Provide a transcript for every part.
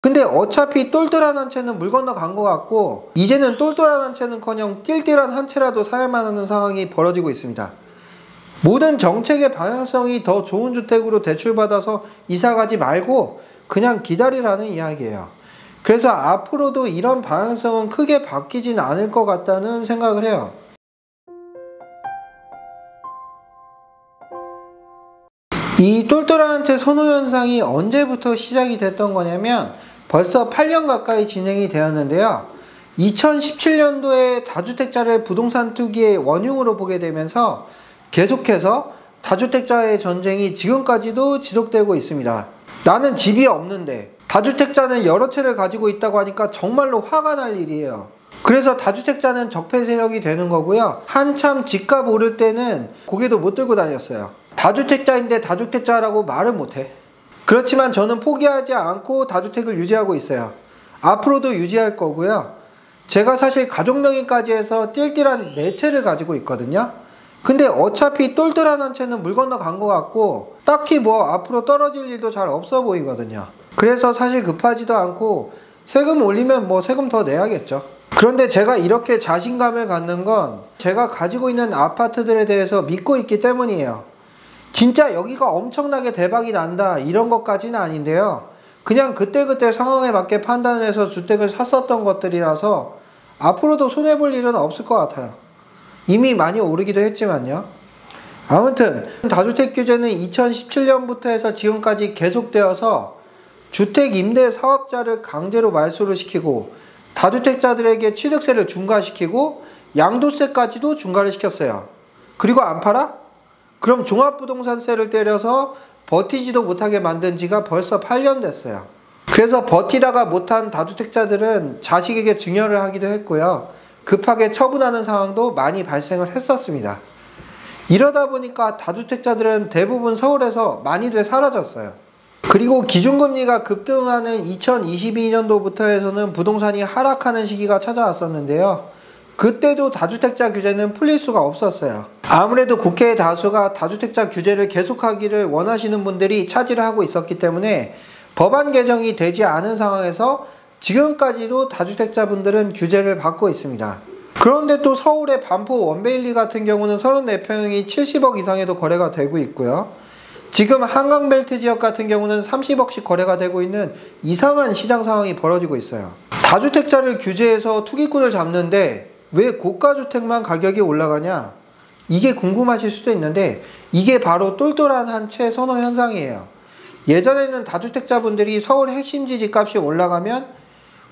근데 어차피 똘똘한 한 채는 물 건너간 것 같고, 이제는 똘똘한 한 채는커녕 띨띨한 한 채라도 사야만 하는 상황이 벌어지고 있습니다. 모든 정책의 방향성이 더 좋은 주택으로 대출받아서 이사가지 말고 그냥 기다리라는 이야기예요. 그래서 앞으로도 이런 방향성은 크게 바뀌진 않을 것 같다는 생각을 해요. 이 똘똘한 한 채 선호 현상이 언제부터 시작이 됐던 거냐면 벌써 8년 가까이 진행이 되었는데요. 2017년도에 다주택자를 부동산 투기의 원흉으로 보게 되면서 계속해서 다주택자의 전쟁이 지금까지도 지속되고 있습니다. 나는 집이 없는데 다주택자는 여러 채를 가지고 있다고 하니까 정말로 화가 날 일이에요. 그래서 다주택자는 적폐 세력이 되는 거고요. 한참 집값 오를 때는 고개도 못 들고 다녔어요. 다주택자인데 다주택자라고 말을 못해. 그렇지만 저는 포기하지 않고 다주택을 유지하고 있어요. 앞으로도 유지할 거고요. 제가 사실 가족명의까지 해서 띨띨한 4채를 가지고 있거든요. 근데 어차피 똘똘한 한 채는 물 건너간 것 같고 딱히 뭐 앞으로 떨어질 일도 잘 없어 보이거든요. 그래서 사실 급하지도 않고 세금 올리면 뭐 세금 더 내야겠죠. 그런데 제가 이렇게 자신감을 갖는 건 제가 가지고 있는 아파트들에 대해서 믿고 있기 때문이에요. 진짜 여기가 엄청나게 대박이 난다 이런 것까지는 아닌데요. 그냥 그때그때 상황에 맞게 판단을 해서 주택을 샀었던 것들이라서 앞으로도 손해볼 일은 없을 것 같아요. 이미 많이 오르기도 했지만요. 아무튼 다주택 규제는 2017년부터 해서 지금까지 계속되어서 주택 임대 사업자를 강제로 말소를 시키고 다주택자들에게 취득세를 중과시키고 양도세까지도 중과를 시켰어요. 그리고 안 팔아? 그럼 종합부동산세를 때려서 버티지도 못하게 만든 지가 벌써 8년 됐어요. 그래서 버티다가 못한 다주택자들은 자식에게 증여를 하기도 했고요. 급하게 처분하는 상황도 많이 발생을 했었습니다. 이러다 보니까 다주택자들은 대부분 서울에서 많이들 사라졌어요. 그리고 기준금리가 급등하는 2022년도부터 해서는 부동산이 하락하는 시기가 찾아왔었는데요. 그때도 다주택자 규제는 풀릴 수가 없었어요. 아무래도 국회의 다수가 다주택자 규제를 계속하기를 원하시는 분들이 차지를 하고 있었기 때문에 법안 개정이 되지 않은 상황에서 지금까지도 다주택자분들은 규제를 받고 있습니다. 그런데 또 서울의 반포 원베일리 같은 경우는 34평이 70억 이상에도 거래가 되고 있고요. 지금 한강벨트 지역 같은 경우는 30억씩 거래가 되고 있는 이상한 시장 상황이 벌어지고 있어요. 다주택자를 규제해서 투기꾼을 잡는데 왜 고가주택만 가격이 올라가냐? 이게 궁금하실 수도 있는데 이게 바로 똘똘한 한 채 선호 현상이에요. 예전에는 다주택자분들이 서울 핵심지 집값이 올라가면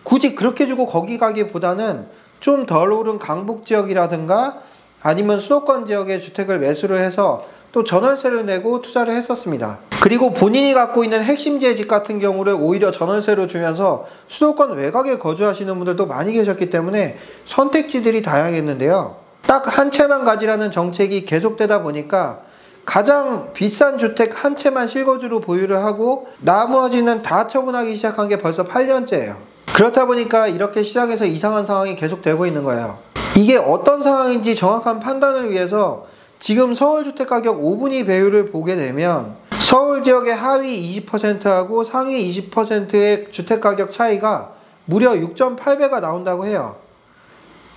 굳이 그렇게 주고 거기 가기보다는 좀 덜 오른 강북지역이라든가 아니면 수도권 지역의 주택을 매수를 해서 또 전월세를 내고 투자를 했었습니다. 그리고 본인이 갖고 있는 핵심지의 집 같은 경우를 오히려 전월세로 주면서 수도권 외곽에 거주하시는 분들도 많이 계셨기 때문에 선택지들이 다양했는데요. 딱 한 채만 가지라는 정책이 계속되다 보니까 가장 비싼 주택 한 채만 실거주로 보유를 하고 나머지는 다 처분하기 시작한 게 벌써 8년째예요. 그렇다 보니까 이렇게 시장에서 이상한 상황이 계속되고 있는 거예요. 이게 어떤 상황인지 정확한 판단을 위해서 지금 서울주택가격 5분위 배율을 보게 되면 서울 지역의 하위 20%하고 상위 20%의 주택가격 차이가 무려 6.8배가 나온다고 해요.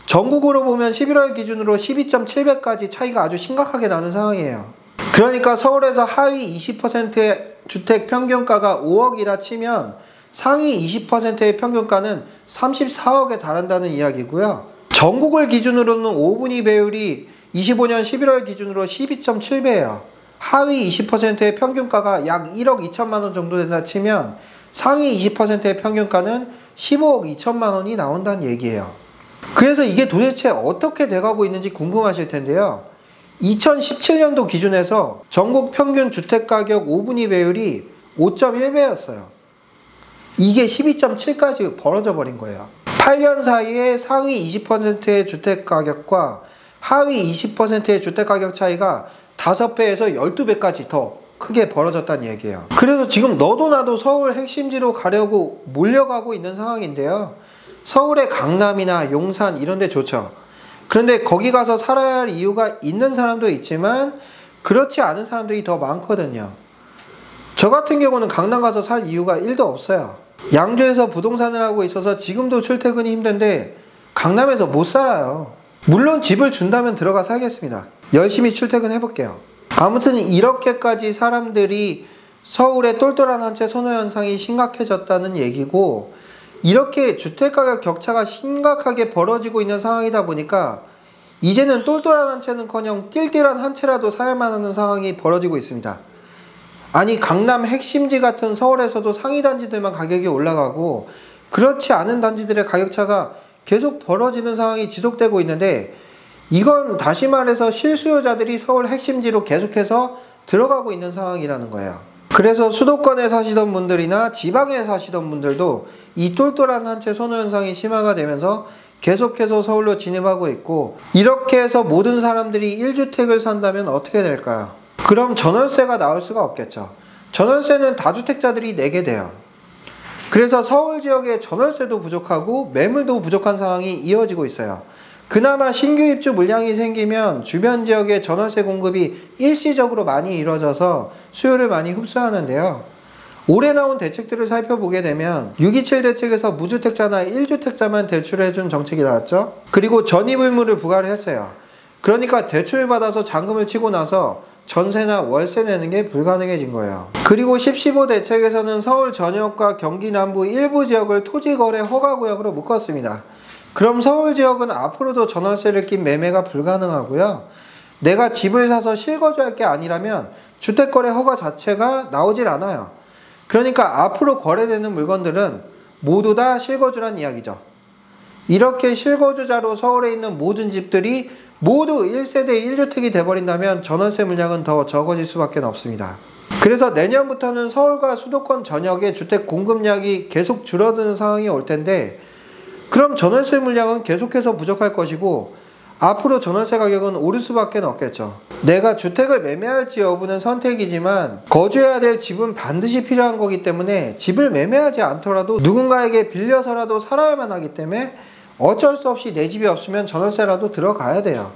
전국으로 보면 11월 기준으로 12.7배까지 차이가 아주 심각하게 나는 상황이에요. 그러니까 서울에서 하위 20%의 주택 평균가가 5억이라 치면 상위 20%의 평균가는 34억에 달한다는 이야기고요. 전국을 기준으로는 5분위 배율이 25년 11월 기준으로 12.7배예요. 하위 20%의 평균가가 약 1억 2천만 원 정도 된다 치면 상위 20%의 평균가는 15억 2천만 원이 나온다는 얘기예요. 그래서 이게 도대체 어떻게 돼가고 있는지 궁금하실 텐데요. 2017년도 기준에서 전국 평균 주택가격 5분위 배율이 5.1배였어요. 이게 12.7까지 벌어져 버린 거예요. 8년 사이에 상위 20%의 주택가격과 하위 20%의 주택가격 차이가 5배에서 12배까지 더 크게 벌어졌다는 얘기예요. 그래서 지금 너도 나도 서울 핵심지로 가려고 몰려가고 있는 상황인데요. 서울의 강남이나 용산 이런 데 좋죠. 그런데 거기 가서 살아야 할 이유가 있는 사람도 있지만 그렇지 않은 사람들이 더 많거든요. 저 같은 경우는 강남 가서 살 이유가 1도 없어요. 양주에서 부동산을 하고 있어서 지금도 출퇴근이 힘든데 강남에서 못 살아요. 물론 집을 준다면 들어가 살겠습니다. 열심히 출퇴근해볼게요. 아무튼 이렇게까지 사람들이 서울의 똘똘한 한 채 선호 현상이 심각해졌다는 얘기고, 이렇게 주택가격 격차가 심각하게 벌어지고 있는 상황이다 보니까 이제는 똘똘한 한 채는커녕 띨띨한 한 채라도 사야만 하는 상황이 벌어지고 있습니다. 아니, 강남 핵심지 같은 서울에서도 상위 단지들만 가격이 올라가고 그렇지 않은 단지들의 가격차가 계속 벌어지는 상황이 지속되고 있는데, 이건 다시 말해서 실수요자들이 서울 핵심지로 계속해서 들어가고 있는 상황이라는 거예요. 그래서 수도권에 사시던 분들이나 지방에 사시던 분들도 이 똘똘한 한 채 선호 현상이 심화가 되면서 계속해서 서울로 진입하고 있고, 이렇게 해서 모든 사람들이 1주택을 산다면 어떻게 될까요? 그럼 전월세가 나올 수가 없겠죠. 전월세는 다주택자들이 내게 돼요. 그래서 서울 지역에 전월세도 부족하고 매물도 부족한 상황이 이어지고 있어요. 그나마 신규 입주 물량이 생기면 주변 지역의 전월세 공급이 일시적으로 많이 이루어져서 수요를 많이 흡수하는데요. 올해 나온 대책들을 살펴보게 되면 627 대책에서 무주택자나 1주택자만 대출해준 정책이 나왔죠. 그리고 전입의무를 부과를 했어요. 그러니까 대출을 받아서 잔금을 치고 나서 전세나 월세 내는 게 불가능해진 거예요. 그리고 10.15 대책에서는 서울 전역과 경기 남부 일부 지역을 토지거래 허가구역으로 묶었습니다. 그럼 서울 지역은 앞으로도 전월세를 낀 매매가 불가능하고요. 내가 집을 사서 실거주할 게 아니라면 주택거래 허가 자체가 나오질 않아요. 그러니까 앞으로 거래되는 물건들은 모두 다 실거주란 이야기죠. 이렇게 실거주자로 서울에 있는 모든 집들이 모두 1세대 1주택이 돼버린다면 전월세 물량은 더 적어질 수밖에 없습니다. 그래서 내년부터는 서울과 수도권 전역의 주택 공급량이 계속 줄어드는 상황이 올 텐데, 그럼 전월세 물량은 계속해서 부족할 것이고 앞으로 전월세 가격은 오를 수밖에 없겠죠. 내가 주택을 매매할지 여부는 선택이지만 거주해야 될 집은 반드시 필요한 거기 때문에 집을 매매하지 않더라도 누군가에게 빌려서라도 살아야만 하기 때문에 어쩔 수 없이 내 집이 없으면 전월세라도 들어가야 돼요.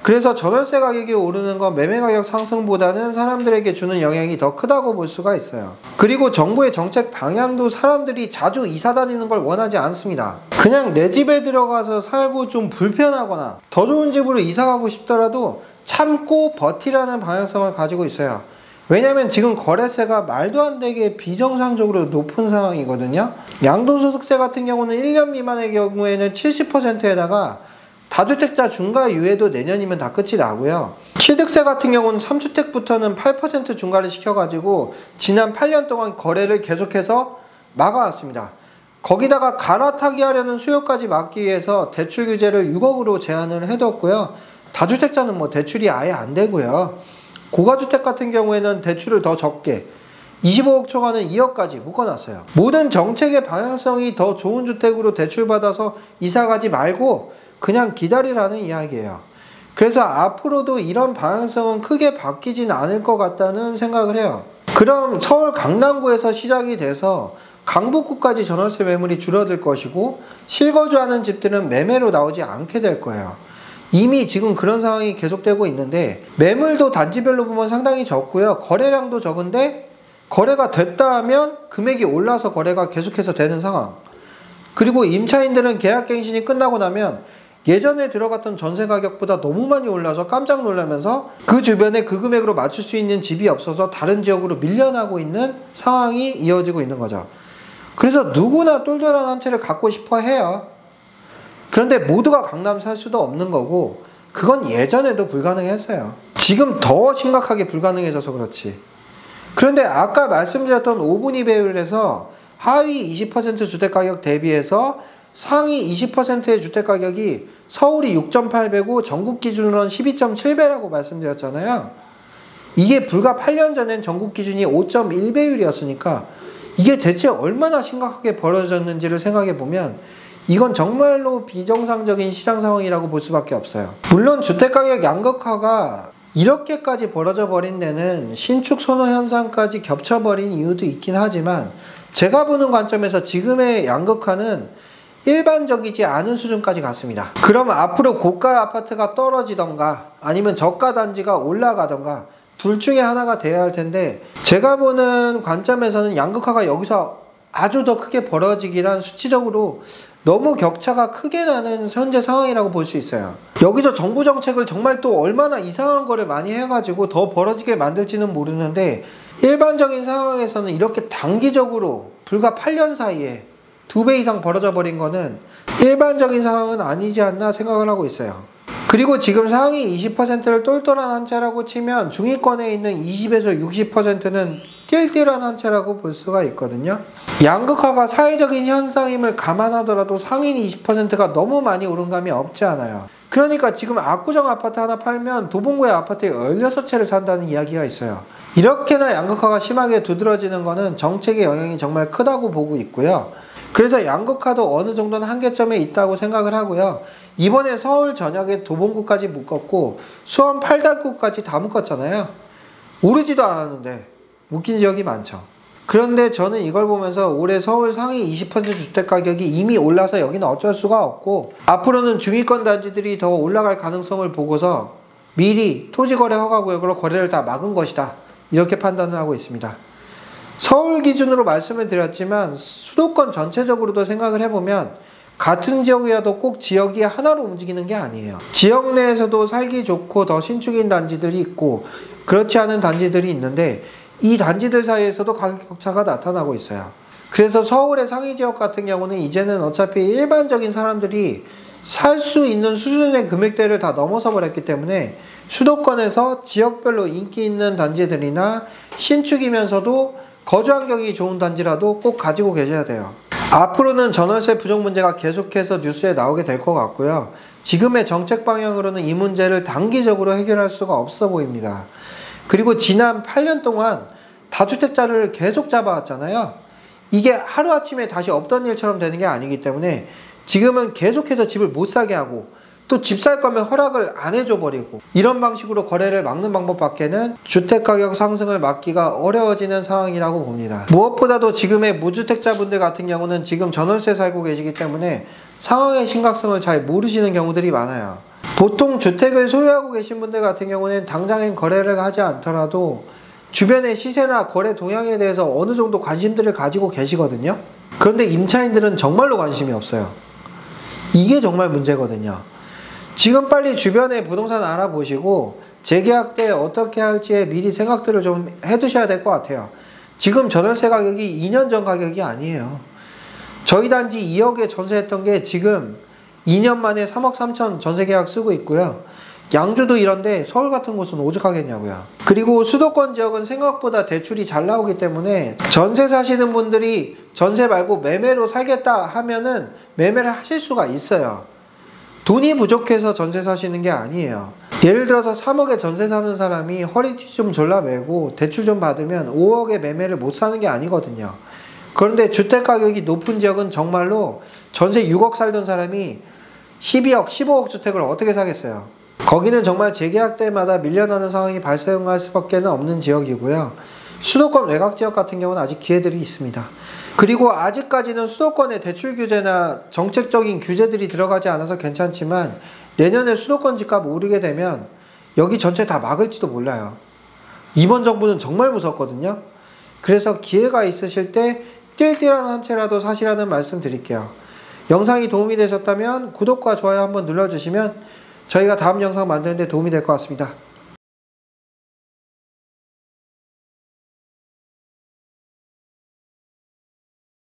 그래서 전월세 가격이 오르는 건 매매 가격 상승보다는 사람들에게 주는 영향이 더 크다고 볼 수가 있어요. 그리고 정부의 정책 방향도 사람들이 자주 이사 다니는 걸 원하지 않습니다. 그냥 내 집에 들어가서 살고 좀 불편하거나 더 좋은 집으로 이사 가고 싶더라도 참고 버티라는 방향성을 가지고 있어요. 왜냐면 지금 거래세가 말도 안 되게 비정상적으로 높은 상황이거든요. 양도소득세 같은 경우는 1년 미만의 경우에는 70%에다가 다주택자 중과 유예도 내년이면 다 끝이 나고요. 취득세 같은 경우는 3주택부터는 8% 중과를 시켜가지고 지난 8년 동안 거래를 계속해서 막아왔습니다. 거기다가 갈아타기 하려는 수요까지 막기 위해서 대출 규제를 6억으로 제한을 해뒀고요. 다주택자는 뭐 대출이 아예 안 되고요. 고가주택 같은 경우에는 대출을 더 적게 25억 초과는 2억까지 묶어놨어요. 모든 정책의 방향성이 더 좋은 주택으로 대출받아서 이사가지 말고 그냥 기다리라는 이야기예요. 그래서 앞으로도 이런 방향성은 크게 바뀌진 않을 것 같다는 생각을 해요. 그럼 서울 강남구에서 시작이 돼서 강북구까지 전월세 매물이 줄어들 것이고 실거주하는 집들은 매매로 나오지 않게 될 거예요. 이미 지금 그런 상황이 계속되고 있는데 매물도 단지별로 보면 상당히 적고요. 거래량도 적은데 거래가 됐다 하면 금액이 올라서 거래가 계속해서 되는 상황. 그리고 임차인들은 계약갱신이 끝나고 나면 예전에 들어갔던 전세 가격보다 너무 많이 올라서 깜짝 놀라면서 그 주변에 그 금액으로 맞출 수 있는 집이 없어서 다른 지역으로 밀려나고 있는 상황이 이어지고 있는 거죠. 그래서 누구나 똘똘한 한 채를 갖고 싶어 해요. 그런데 모두가 강남 살 수도 없는 거고 그건 예전에도 불가능했어요. 지금 더 심각하게 불가능해져서 그렇지. 그런데 아까 말씀드렸던 5분위 배율에서 하위 20% 주택가격 대비해서 상위 20%의 주택가격이 서울이 6.8배고 전국 기준으로는 12.7배라고 말씀드렸잖아요. 이게 불과 8년 전엔 전국 기준이 5.1배율이었으니까 이게 대체 얼마나 심각하게 벌어졌는지를 생각해보면 이건 정말로 비정상적인 시장 상황이라고 볼 수밖에 없어요. 물론 주택가격 양극화가 이렇게까지 벌어져 버린 데는 신축 선호 현상까지 겹쳐버린 이유도 있긴 하지만 제가 보는 관점에서 지금의 양극화는 일반적이지 않은 수준까지 갔습니다. 그럼 앞으로 고가 아파트가 떨어지던가 아니면 저가 단지가 올라가던가 둘 중에 하나가 돼야 할 텐데 제가 보는 관점에서는 양극화가 여기서 아주 더 크게 벌어지기란 수치적으로 너무 격차가 크게 나는 현재 상황이라고 볼 수 있어요. 여기서 정부 정책을 정말 또 얼마나 이상한 거를 많이 해가지고 더 벌어지게 만들지는 모르는데, 일반적인 상황에서는 이렇게 단기적으로 불과 8년 사이에 2배 이상 벌어져 버린 거는 일반적인 상황은 아니지 않나 생각을 하고 있어요. 그리고 지금 상위 20%를 똘똘한 한 채라고 치면 중위권에 있는 20에서 60%는 띨띨한 한 채라고 볼 수가 있거든요. 양극화가 사회적인 현상임을 감안하더라도 상위 20%가 너무 많이 오른 감이 없지 않아요. 그러니까 지금 압구정 아파트 하나 팔면 도봉구의 아파트에 16채를 산다는 이야기가 있어요. 이렇게나 양극화가 심하게 두드러지는 거는 정책의 영향이 정말 크다고 보고 있고요. 그래서 양극화도 어느 정도는 한계점에 있다고 생각을 하고요. 이번에 서울 전역에 도봉구까지 묶었고 수원 팔당구까지 다 묶었잖아요. 오르지도 않았는데 묶인 지역이 많죠. 그런데 저는 이걸 보면서 올해 서울 상위 20% 주택 가격이 이미 올라서 여기는 어쩔 수가 없고, 앞으로는 중위권 단지들이 더 올라갈 가능성을 보고서 미리 토지거래 허가구역으로 거래를 다 막은 것이다, 이렇게 판단을 하고 있습니다. 서울 기준으로 말씀을 드렸지만 수도권 전체적으로도 생각을 해보면 같은 지역이라도 꼭 지역이 하나로 움직이는 게 아니에요. 지역 내에서도 살기 좋고 더 신축인 단지들이 있고 그렇지 않은 단지들이 있는데, 이 단지들 사이에서도 가격 격차가 나타나고 있어요. 그래서 서울의 상위 지역 같은 경우는 이제는 어차피 일반적인 사람들이 살 수 있는 수준의 금액대를 다 넘어서 버렸기 때문에 수도권에서 지역별로 인기 있는 단지들이나 신축이면서도 거주 환경이 좋은 단지라도 꼭 가지고 계셔야 돼요. 앞으로는 전월세 부족 문제가 계속해서 뉴스에 나오게 될 것 같고요. 지금의 정책 방향으로는 이 문제를 단기적으로 해결할 수가 없어 보입니다. 그리고 지난 8년 동안 다주택자를 계속 잡아왔잖아요. 이게 하루아침에 다시 없던 일처럼 되는 게 아니기 때문에 지금은 계속해서 집을 못 사게 하고, 또 집 살 거면 허락을 안 해줘 버리고, 이런 방식으로 거래를 막는 방법밖에는 주택가격 상승을 막기가 어려워지는 상황이라고 봅니다. 무엇보다도 지금의 무주택자분들 같은 경우는 지금 전월세 살고 계시기 때문에 상황의 심각성을 잘 모르시는 경우들이 많아요. 보통 주택을 소유하고 계신 분들 같은 경우는 당장엔 거래를 하지 않더라도 주변의 시세나 거래 동향에 대해서 어느 정도 관심들을 가지고 계시거든요. 그런데 임차인들은 정말로 관심이 없어요. 이게 정말 문제거든요. 지금 빨리 주변에 부동산 알아보시고 재계약 때 어떻게 할지에 미리 생각들을 좀 해두셔야 될 것 같아요. 지금 전월세 가격이 2년 전 가격이 아니에요. 저희 단지 2억에 전세했던 게 지금 2년 만에 3억 3천 전세계약 쓰고 있고요. 양주도 이런데 서울 같은 곳은 오죽하겠냐고요. 그리고 수도권 지역은 생각보다 대출이 잘 나오기 때문에 전세 사시는 분들이 전세 말고 매매로 살겠다 하면은 매매를 하실 수가 있어요. 돈이 부족해서 전세 사시는 게 아니에요. 예를 들어서 3억에 전세 사는 사람이 허리띠 좀 졸라매고 대출 좀 받으면 5억에 매매를 못 사는 게 아니거든요. 그런데 주택가격이 높은 지역은 정말로 전세 6억 살던 사람이 12억, 15억 주택을 어떻게 사겠어요? 거기는 정말 재계약 때마다 밀려나는 상황이 발생할 수밖에 없는 지역이고요. 수도권 외곽 지역 같은 경우는 아직 기회들이 있습니다. 그리고 아직까지는 수도권에 대출 규제나 정책적인 규제들이 들어가지 않아서 괜찮지만, 내년에 수도권 집값 오르게 되면 여기 전체 다 막을지도 몰라요. 이번 정부는 정말 무섭거든요. 그래서 기회가 있으실 때 띨띨한 한 채라도 사시라는 말씀 드릴게요. 영상이 도움이 되셨다면 구독과 좋아요 한번 눌러주시면 저희가 다음 영상 만드는 데 도움이 될 것 같습니다.